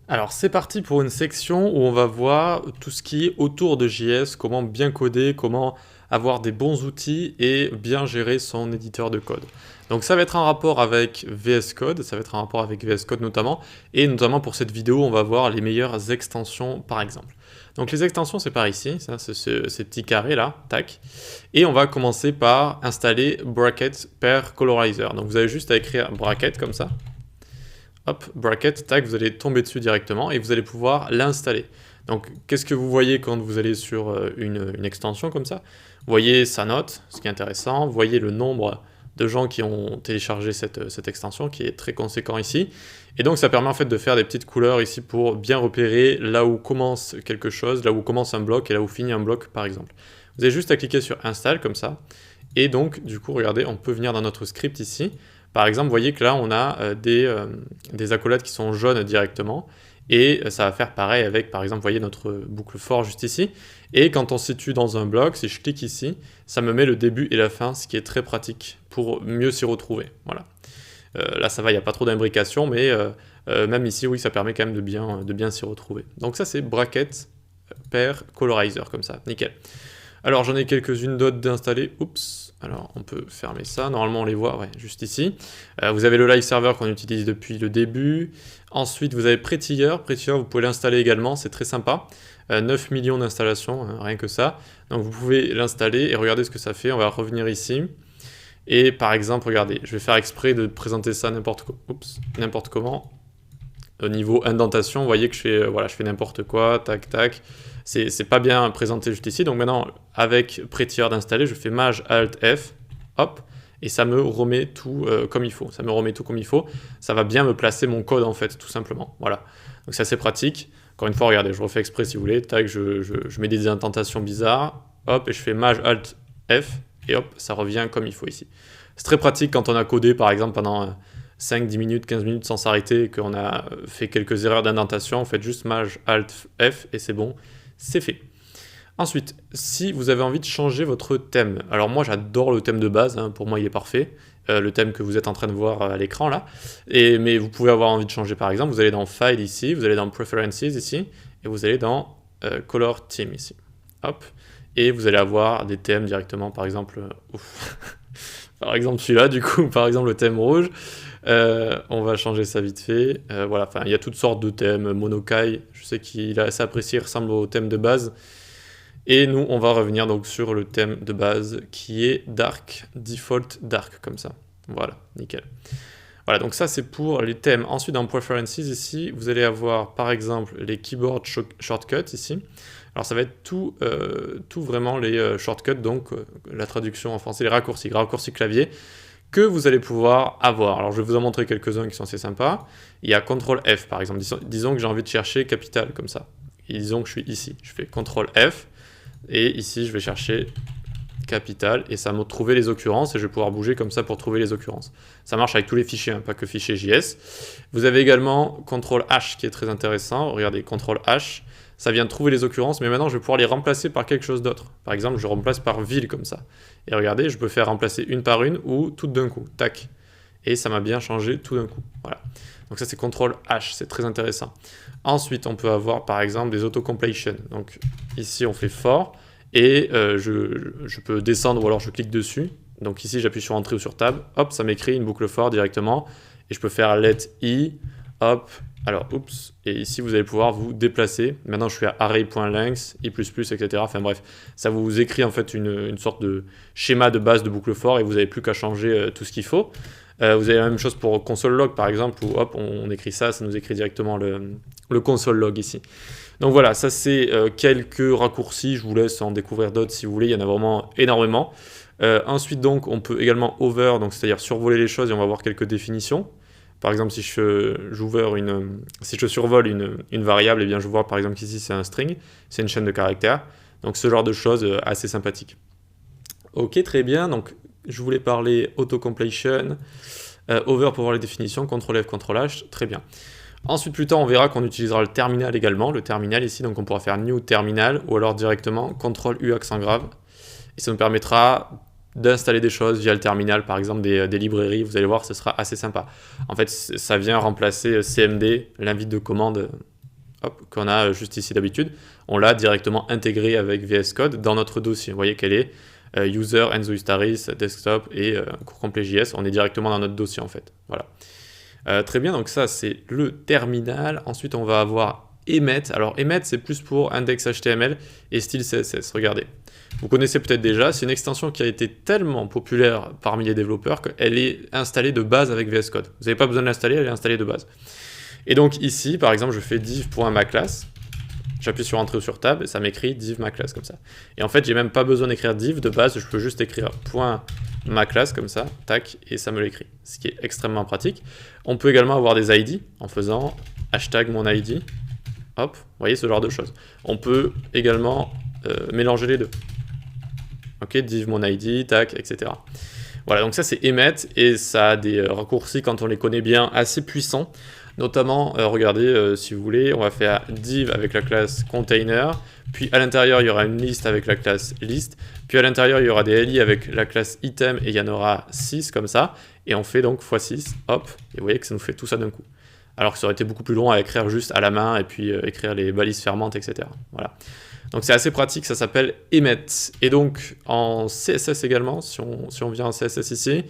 Alors c'est parti pour une section où on va voir tout ce qui est autour de JS, comment bien coder, comment avoir des bons outils et bien gérer son éditeur de code. Donc ça va être un rapport avec VS Code, ça va être un rapport avec VS Code notamment, et notamment pour cette vidéo on va voir les meilleures extensions par exemple. Donc les extensions c'est par ici, ça, c'est ces petits carrés là, tac, et on va commencer par installer Bracket per Colorizer. Donc vous avez juste à écrire Bracket comme ça, hop, bracket, tac, vous allez tomber dessus directement et vous allez pouvoir l'installer. Donc, qu'est-ce que vous voyez quand vous allez sur une extension comme ça? Vous voyez sa note, ce qui est intéressant, vous voyez le nombre de gens qui ont téléchargé cette extension, qui est très conséquent ici. Et donc, ça permet en fait de faire des petites couleurs ici pour bien repérer là où commence quelque chose, là où commence un bloc et là où finit un bloc, par exemple. Vous avez juste à cliquer sur Install, comme ça. Et donc, du coup, regardez, on peut venir dans notre script ici. Par exemple, vous voyez que là, on a des accolades qui sont jaunes directement. Et ça va faire pareil avec, par exemple, vous voyez notre boucle for juste ici. Et quand on se situe dans un bloc, si je clique ici, ça me met le début et la fin, ce qui est très pratique pour mieux s'y retrouver. Voilà. Là, ça va, il n'y a pas trop d'imbrication, mais même ici, oui, ça permet quand même de bien s'y retrouver. Donc ça, c'est bracket per colorizer, comme ça. Nickel. Alors, j'en ai quelques-unes d'autres d'installer. Oups. Alors, on peut fermer ça. Normalement, on les voit, ouais, juste ici. Vous avez le live server qu'on utilise depuis le début. Ensuite, vous avez Prettier. Prettier, vous pouvez l'installer également. C'est très sympa. 9 millions d'installations, hein, rien que ça. Donc, vous pouvez l'installer et regardez ce que ça fait. On va revenir ici. Et par exemple, regardez, je vais faire exprès de présenter ça n'importe comment. Au niveau indentation, vous voyez que je fais n'importe quoi, tac, tac. C'est pas bien présenté juste ici. Donc maintenant, avec Prettier d'installer, je fais Maj Alt F, hop, et ça me remet tout comme il faut. Ça me remet tout comme il faut. Ça va bien me placer mon code en fait, tout simplement. Voilà. Donc c'est assez pratique. Encore une fois, regardez, je refais exprès si vous voulez. Tac, je mets des indentations bizarres, hop, et je fais Maj Alt F, et hop, ça revient comme il faut ici. C'est très pratique quand on a codé, par exemple, pendant 5, 10 minutes, 15 minutes sans s'arrêter et qu'on a fait quelques erreurs d'indentation. Faites juste Maj Alt F et c'est bon, c'est fait. Ensuite, si vous avez envie de changer votre thème, alors moi j'adore le thème de base, hein, pour moi il est parfait, le thème que vous êtes en train de voir à l'écran là, mais vous pouvez avoir envie de changer par exemple, vous allez dans File ici, vous allez dans Preferences ici, et vous allez dans Color Theme ici, hop, et vous allez avoir des thèmes directement, par exemple, par exemple celui-là du coup, par exemple le thème rouge, on va changer ça vite fait, voilà, enfin il y a toutes sortes de thèmes, Monokai, je sais qu'il est assez apprécié, il ressemble au thème de base. Et nous, on va revenir donc sur le thème de base qui est Dark, Default Dark, comme ça. Voilà, nickel. Voilà, donc ça c'est pour les thèmes. Ensuite, dans Preferences ici, vous allez avoir par exemple les Keyboard Shortcuts ici. Alors ça va être tout vraiment les shortcuts, donc la traduction en français, les raccourcis clavier, que vous allez pouvoir avoir. Alors je vais vous en montrer quelques-uns qui sont assez sympas. Il y a CTRL F par exemple. Disons que j'ai envie de chercher capital, comme ça. Et disons que je suis ici. Je fais CTRL F. Et ici, je vais chercher capital et ça va me trouver les occurrences et je vais pouvoir bouger comme ça pour trouver les occurrences. Ça marche avec tous les fichiers, hein, pas que fichier JS. Vous avez également CTRL H qui est très intéressant. Regardez, CTRL H, ça vient de trouver les occurrences, mais maintenant je vais pouvoir les remplacer par quelque chose d'autre. Par exemple, je remplace par ville comme ça. Et regardez, je peux faire remplacer une par une ou toutes d'un coup. Tac. Et ça m'a bien changé tout d'un coup. Voilà. Donc ça c'est CTRL H, c'est très intéressant. Ensuite, on peut avoir par exemple des auto-completion. Donc ici, on fait for et je peux descendre ou alors je clique dessus. Donc ici, j'appuie sur Entrée ou sur Tab. Hop, ça m'écrit une boucle for directement. Et je peux faire let i, hop, alors oups. Et ici, vous allez pouvoir vous déplacer. Maintenant, je suis à array.length, i++, etc. Enfin bref, ça vous écrit en fait une sorte de schéma de base de boucle for et vous n'avez plus qu'à changer tout ce qu'il faut. Vous avez la même chose pour console log par exemple, où hop, on écrit ça, ça nous écrit directement le console log ici. Donc voilà, ça c'est quelques raccourcis, je vous laisse en découvrir d'autres si vous voulez, il y en a vraiment énormément. Ensuite donc, on peut également over, donc c'est-à-dire survoler les choses et on va voir quelques définitions. Par exemple, si je survole une variable, et bien je vois par exemple qu'ici c'est un string, c'est une chaîne de caractères. Donc ce genre de choses assez sympathique. Ok, très bien, donc je voulais parler auto-completion, over pour voir les définitions, CTRL F, CTRL H, très bien. Ensuite, plus tard, on verra qu'on utilisera le terminal également, le terminal ici, donc on pourra faire new terminal, ou alors directement CTRL U accent grave, et ça nous permettra d'installer des choses via le terminal, par exemple des librairies, vous allez voir, ce sera assez sympa. En fait, ça vient remplacer CMD, l'invite de commande hop, qu'on a juste ici d'habitude, on l'a directement intégré avec VS Code dans notre dossier. Vous voyez qu'elle est user, Enzo Ustaris, desktop et cours complet JS. On est directement dans notre dossier en fait. Voilà. Très bien, donc ça c'est le terminal. Ensuite on va avoir Emmet. Alors Emmet c'est plus pour index HTML et style CSS. Regardez. Vous connaissez peut-être déjà, c'est une extension qui a été tellement populaire parmi les développeurs qu'elle est installée de base avec VS Code. Vous n'avez pas besoin de l'installer, elle est installée de base. Et donc ici, par exemple, je fais div.maclass, j'appuie sur Entrée ou sur Tab et ça m'écrit div.maclass comme ça. Et en fait, j'ai même pas besoin d'écrire div de base, je peux juste écrire .maclass comme ça, tac, et ça me l'écrit, ce qui est extrêmement pratique. On peut également avoir des ID en faisant hashtag mon ID, hop, vous voyez ce genre de choses. On peut également mélanger les deux. Ok, div mon ID, tac, etc. Voilà, donc ça c'est Emmet et ça a des raccourcis quand on les connaît bien assez puissants. Notamment, regardez, si vous voulez, on va faire div avec la classe container, puis à l'intérieur il y aura une liste avec la classe list, puis à l'intérieur il y aura des li avec la classe item et il y en aura 6 comme ça, et on fait donc x6, hop, et vous voyez que ça nous fait tout ça d'un coup. Alors que ça aurait été beaucoup plus long à écrire juste à la main et puis écrire les balises fermantes, etc. Voilà. Donc c'est assez pratique, ça s'appelle Emmet. Et donc en CSS également, si on vient en CSS ici,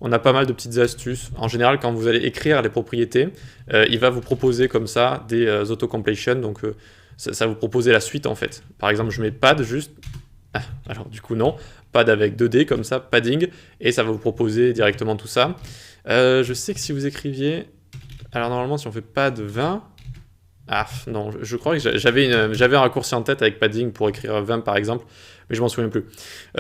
on a pas mal de petites astuces. En général, quand vous allez écrire les propriétés, il va vous proposer comme ça des auto-completion. Donc ça va vous proposer la suite en fait. Par exemple, je mets pad juste. Ah, alors du coup non, pad avec 2D comme ça, padding. Et ça va vous proposer directement tout ça. Je sais que si vous écriviez... Alors normalement, si on fait pad 20... Ah non, je crois que j'avais un raccourci en tête avec padding pour écrire 20 par exemple, mais je m'en souviens plus.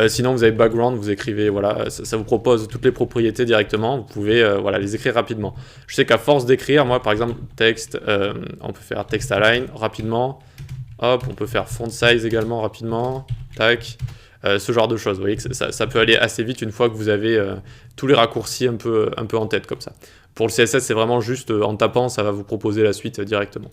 Sinon vous avez background, vous écrivez, voilà, ça vous propose toutes les propriétés directement, vous pouvez voilà, les écrire rapidement. Je sais qu'à force d'écrire, moi par exemple, texte, on peut faire text align rapidement, hop, on peut faire font size également rapidement, tac, ce genre de choses. Vous voyez que ça peut aller assez vite une fois que vous avez tous les raccourcis un peu en tête comme ça. Pour le CSS, c'est vraiment juste en tapant, ça va vous proposer la suite directement.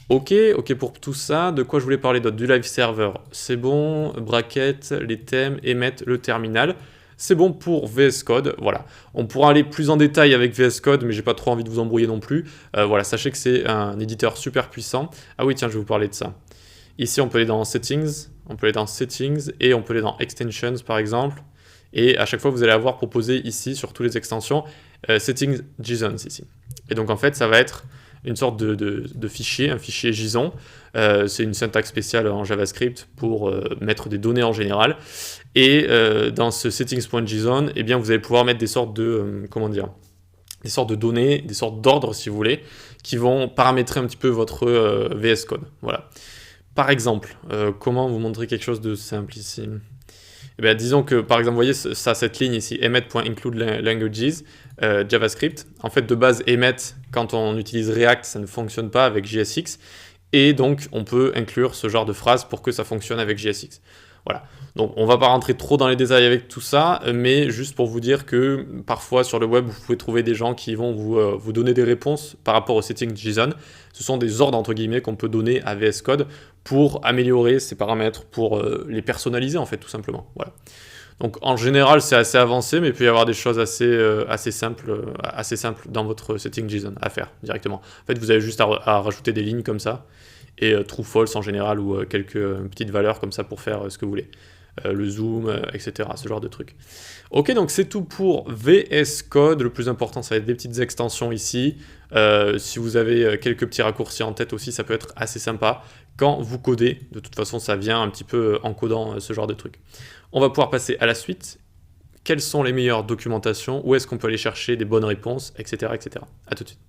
Ok pour tout ça. De quoi je voulais parler d'autre? Du live server, c'est bon. Bracket, les thèmes, Emmet, le terminal. C'est bon pour VS Code, voilà. On pourra aller plus en détail avec VS Code, mais j'ai pas trop envie de vous embrouiller non plus. Voilà, sachez que c'est un éditeur super puissant. Ah oui, tiens, je vais vous parler de ça. Ici, on peut aller dans Settings, et on peut aller dans Extensions, par exemple. Et à chaque fois, vous allez avoir proposé ici, sur toutes les extensions, Settings JSON ici. Et donc, en fait, ça va être une sorte de fichier, un fichier JSON. C'est une syntaxe spéciale en JavaScript pour mettre des données en général. Et dans ce settings.json, eh bien, vous allez pouvoir mettre des sortes de, des sortes de données, des sortes d'ordres, si vous voulez, qui vont paramétrer un petit peu votre VS Code. Voilà. Par exemple, comment vous montrer quelque chose de simple ici? Eh bien, disons que, par exemple, vous voyez ça, cette ligne ici, emmet.includeLanguages, JavaScript. En fait, de base, emmet, quand on utilise React, ça ne fonctionne pas avec JSX. Et donc, on peut inclure ce genre de phrase pour que ça fonctionne avec JSX. Voilà. Donc, on ne va pas rentrer trop dans les détails avec tout ça, mais juste pour vous dire que parfois, sur le web, vous pouvez trouver des gens qui vont vous donner des réponses par rapport au setting JSON. Ce sont des ordres, entre guillemets, qu'on peut donner à VS Code pour améliorer ces paramètres, pour les personnaliser, en fait, tout simplement. Voilà. Donc, en général, c'est assez avancé, mais il peut y avoir des choses assez simples dans votre setting JSON à faire directement. En fait, vous avez juste à rajouter des lignes comme ça, et true, false en général, ou quelques petites valeurs comme ça pour faire ce que vous voulez. Le zoom, etc. Ce genre de trucs. Ok, donc c'est tout pour VS Code. Le plus important, ça va être des petites extensions ici. Si vous avez quelques petits raccourcis en tête aussi, ça peut être assez sympa quand vous codez. De toute façon, ça vient un petit peu en codant ce genre de trucs. On va pouvoir passer à la suite. Quelles sont les meilleures documentations? Où est-ce qu'on peut aller chercher des bonnes réponses, etc., etc. À tout de suite.